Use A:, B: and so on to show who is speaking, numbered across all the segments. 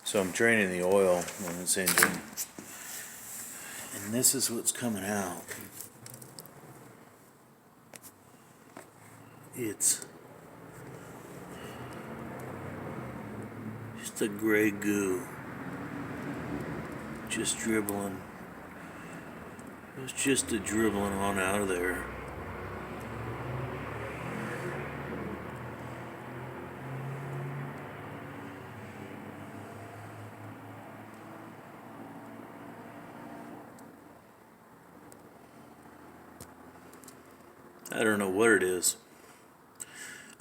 A: So I'm draining the oil on this engine, and this is what's coming out. It's just a gray goo, just dribbling. It's just a dribbling on out of there. I don't know what it is.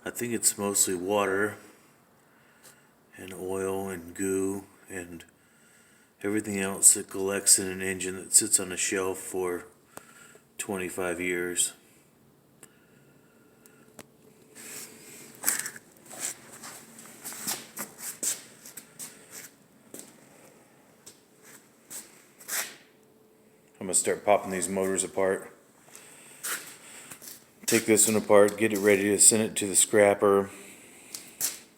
A: I think it's mostly water and oil and goo and everything else that collects in an engine that sits on a shelf for 25 years. I'm gonna start popping these motors apart. Take this one apart, get it ready to send it to the scrapper.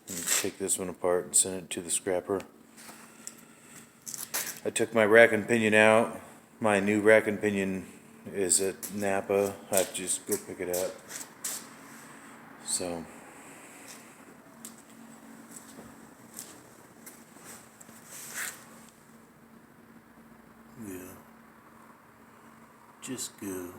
A: And take this one apart and send it to the scrapper. I took my rack and pinion out. My new rack and pinion is at Napa. I have to just go pick it up. So yeah, just go.